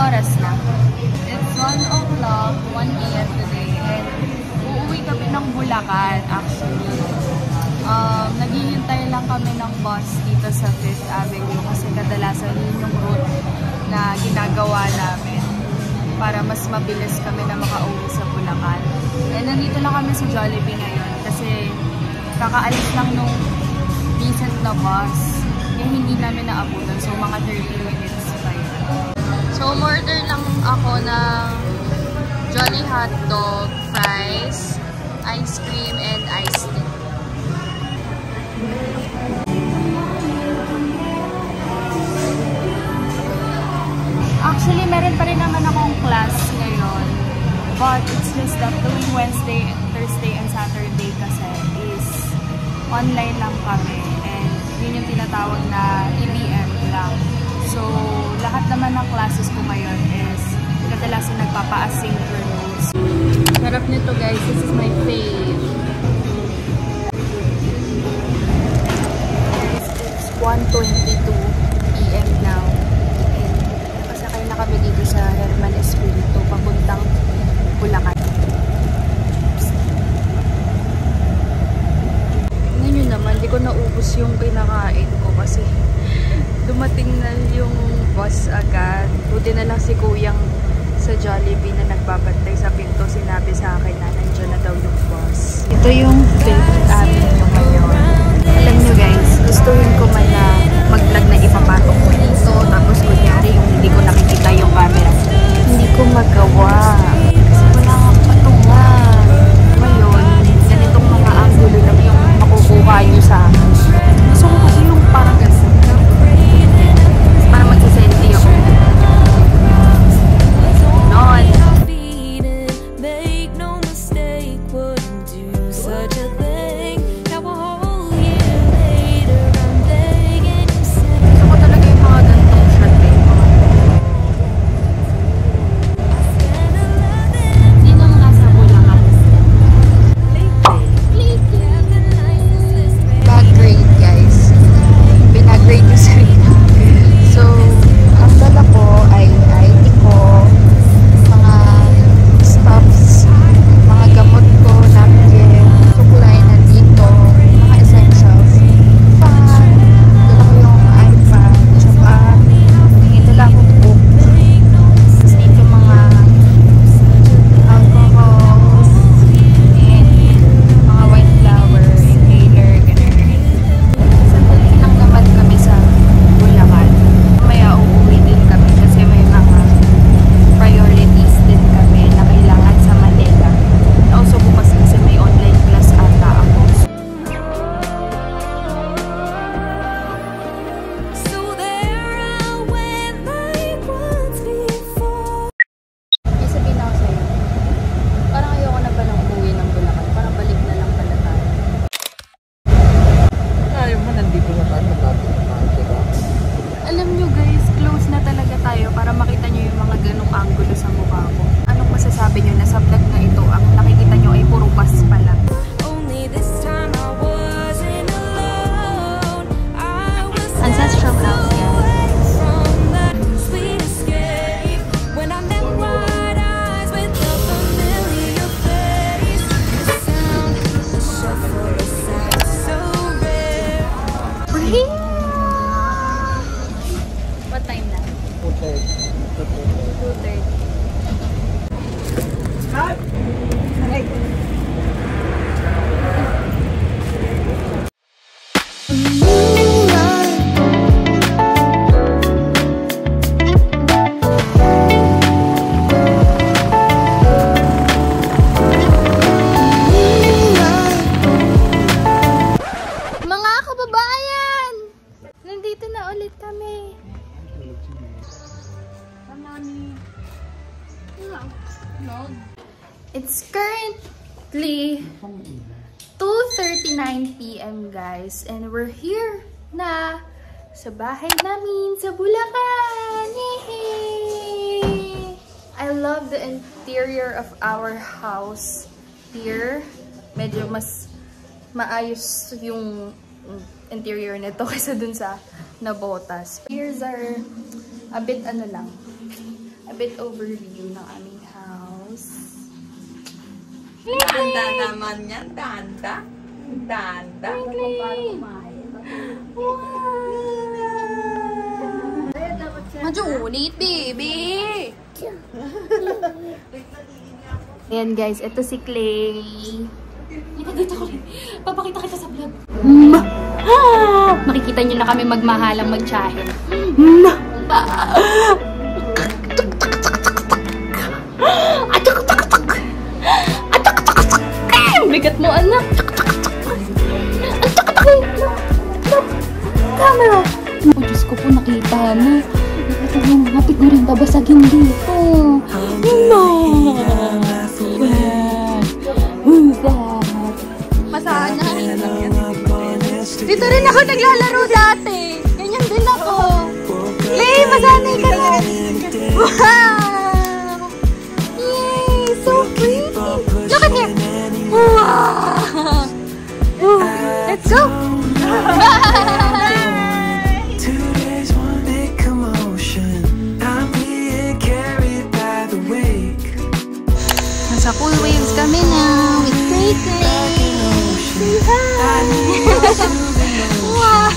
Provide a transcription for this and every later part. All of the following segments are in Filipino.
oras na? It's 1 o'clock, 1 a.m. today. And uuwi kami ng Bulacan actually. Naghihintay lang kami ng bus dito sa 5th Avenue kasi kadalasan yun yung route na ginagawa namin para mas mabilis kami na makauwi sa Bulacan. And nandito lang kami sa Jollibee ngayon kasi kakaalis lang nung recent na bus. Yung hindi namin naabutan. So mga 30 minutes pa yun. So umorder lang ako ng Jolly Hotdog, fries, ice cream, and iced tea. Actually, meron pa rin naman akong class ngayon. But it's just that tuwing Wednesday, Thursday, and Saturday kasi is online lang kami. And yun yung tinatawag na EBM lang. So, lahat naman ng classes ko ngayon is kadalasan nagpapa-asynchronous. Sarap nito guys. This is my fave. It's 1:22 p.m. now. Pasakay na kami dito sa Herman Espiritu papuntang Bulacan. Ngayon naman, di ko naubos yung kinakain ko kasi dumating na yung bus agad. Buti na lang si Kuyang sa Jollibee na nagbabantay sa pinto. Sinabi sa akin na nandiyan na daw yung bus. Ito yung 5th Avenue ngayon. Alam nyo guys, gustuhin ko man na mag-vlog na ipapatok ko dito. Tapos kunyari yung hindi ko nakikita yung camera. Hindi ko magawa. Kasi wala kang patungan. Ngayon, ganitong mga angulo lang yung makukuha nyo sa akin. Gusto ko kasi yung parang ganito. Para magsiselfie ako. Noon. What time na? 2:30. Mga kababayan! Nandito na ulit kami. It's currently 2:39 p.m. guys, and we're here na sa bahay namin sa Bulacan. Yay! I love the interior of our house here. Medyo mas maayos yung interior nito kaysa dun sa Nabotas. Here's our a bit ano lang, a bit overview ng aming house. Danda naman yan, danda. Danda. Wow! Medyo ulit, baby! Ayan guys, ito si Clay. Ito dito ko rin. Papakita kita sa vlog. Makikita nyo na kami magmahalang magtsahin. Bigat mo, anak. Camera. Oh, Diyos ko po, nakita mo. Nakita mo, mapit na rin babasagin dito. No! Who's that? Masana. Dito rin ako naglalaro dati. Ganyan din ako. Hey, masanay ka na. Wow! Yay! So pretty. Look at here. Wow! Let's go! Nasa cool waves kami na with Clay. Say hi! Wow!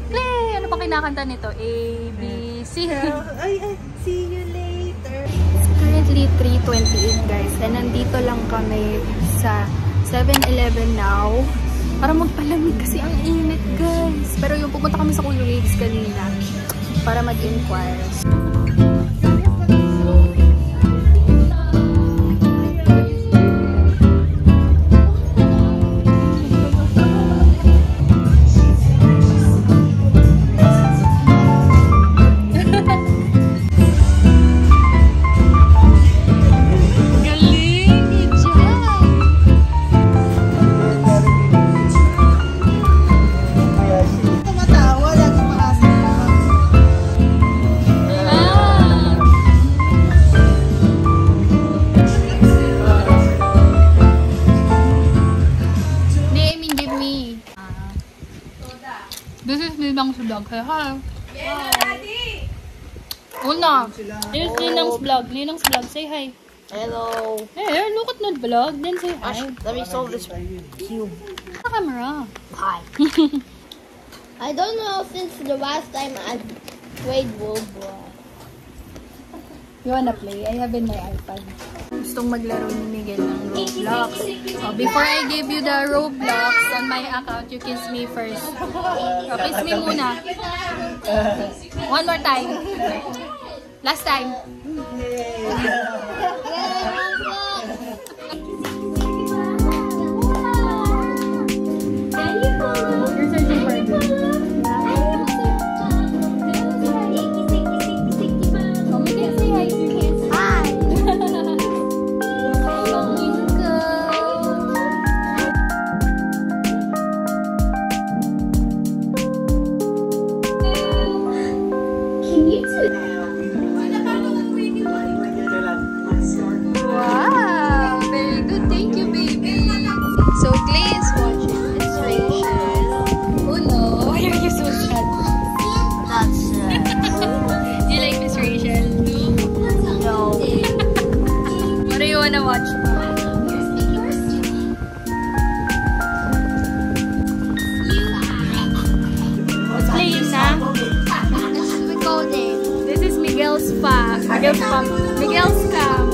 Clay, ano pa kinakanta nito? A, B, C. See you later. It's currently 3:28 guys. And nandito lang kami sa 7-Eleven now. Para magpalamig kasi ang init guys. Pero yung pupunta kami sa Cool Waves kanina para mag-inquire. This is Ninang's vlog. Hi. Una. This is Ninang's vlog. Ninang's vlog. Say hi. Hello. Hey, look at that vlog. Then say hi. Let me solve this cube. Sa camera. Hi. I don't know since the last time I played World War. You wanna play? I have in my iPad. Gustong maglaro ni Miguel ng Roblox. Oh, before I give you the Roblox on my account, you kiss me first. Oh, kiss me muna. One more time. Last time. You're searching for it. Oh, Miguel, say hi. Hi. Wow, very good. Thank you, baby. So Clay is watching Miss Rachel. Oh no, why are you so sad? That's Do you like Miss Rachel? no. What do you wanna watch? What's playing na? This is recording. This is Miguel's pa. Miguel's cam.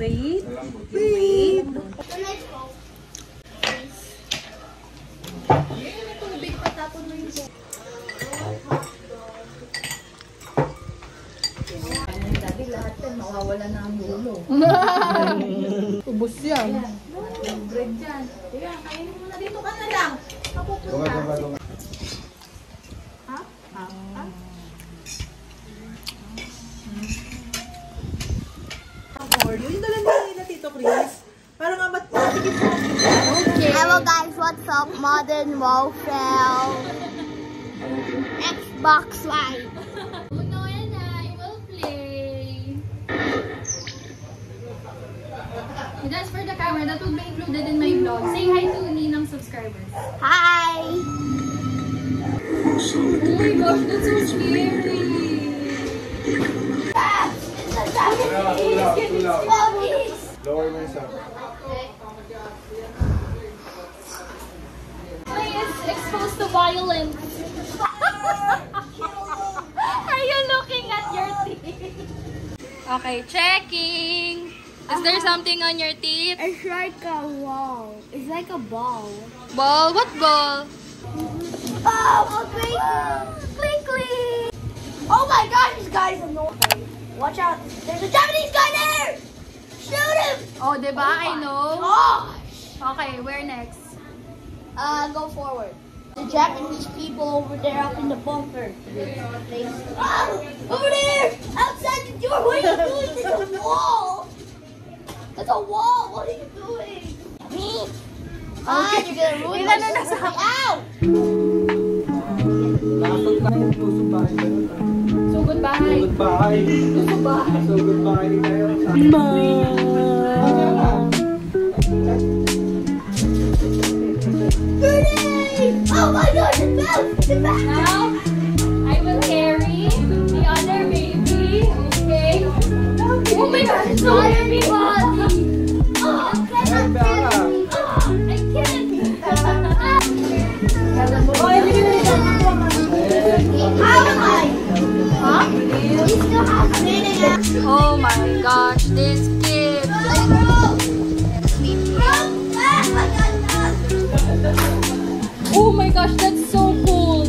Wait. Wait. Dati lahat yan, mawawala na ang ulo. Ubus yan. Yung bread dyan. Kaya, kainin mo na dito ka na lang. Kapupunta. Yung dala nila Tito Chris. Para nga matikip mo. Okay. Hello guys, what's up? Modern Warfare. Xbox Live. Uno and I will play. That's for the camera. That will be included in my vlog. Say hi to Ninang subscribers. Hi. Oh my gosh, that's so scary. Lower mo yung sound. Please exposed to violence. Are you looking at your teeth? Okay, checking. Is there something on your teeth? It's like a wall. It's like a ball. Ball? What ball? Oh, a clink clink. Oh my gosh, this guy's annoying. Watch out. There's a Japanese guy there. Shoot him. Oh, diba? I know. Oh. Okay, where next? Go forward. The Japanese people over there up in the bunker. Oh, over there! Outside the door! What are you doing? There's a wall! There's a wall! What are you doing? Me? You're gonna ruin my surgery. Ow! So goodbye. Goodbye. Goodbye. So goodbye. Oh my gosh, it fell! It fell! Now, I will carry the other baby. Okay? Oh my god, it's so heavy. Oh, I How am I? Huh? You still have a minute. Oh my gosh, this kid. Oh my gosh, that's so cool.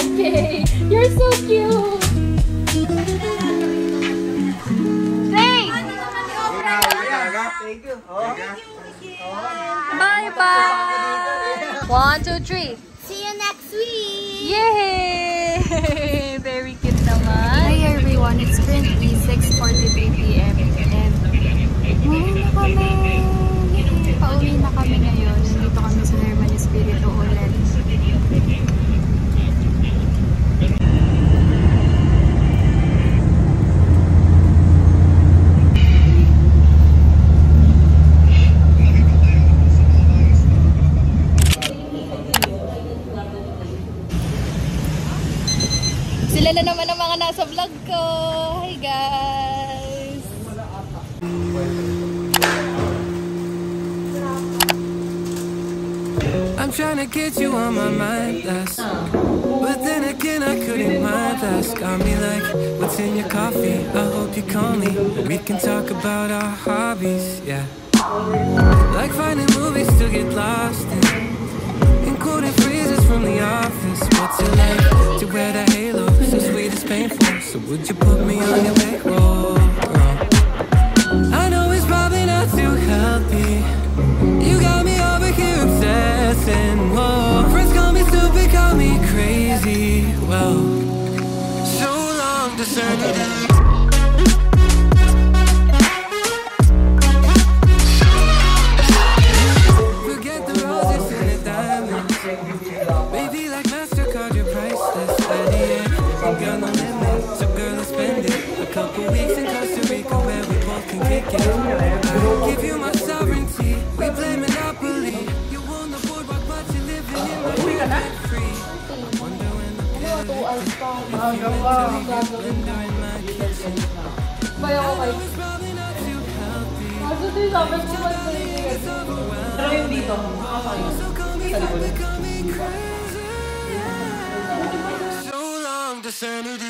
Okay, you're so cute. Thanks! Thank you. Bye-bye! 1, 2, 3. See you next week. Yay! Very cute naman. Hi everyone, it's currently 6:43 p.m. and pauwi na kami ngayon. Nandito kami sa Herman Espiritu ulit. Sila na naman ang mga nasa vlog ko. Hi guys! I'm trying to get you on my mind, that's but then again I couldn't mind. That's got me like, what's in your coffee? I hope you call me. We can talk about our hobbies, yeah. Like finding movies to get lost in quoting phrases from The Office. What's it like to wear the halo? So sweet it's painful. So would you put me on your bankroll? I know it's probably not too healthy. You got me over here obsessing. Whoa, friends call me stupid, call me crazy. Well, so long discerning. Forget the roses and the diamonds. Baby, like MasterCard, you're priceless. At the end, you got no limit. So girl, let's spend it. A couple weeks in Costa Rica where we both can kick it. I give you my sovereignty. We play Monopoly. You on the boardwalk, but you're living in my rent free. Wonder when the pillars blender in my kitchen. I know it's probably not too healthy. It's overwhelming. So call me crazy. So long, sanity.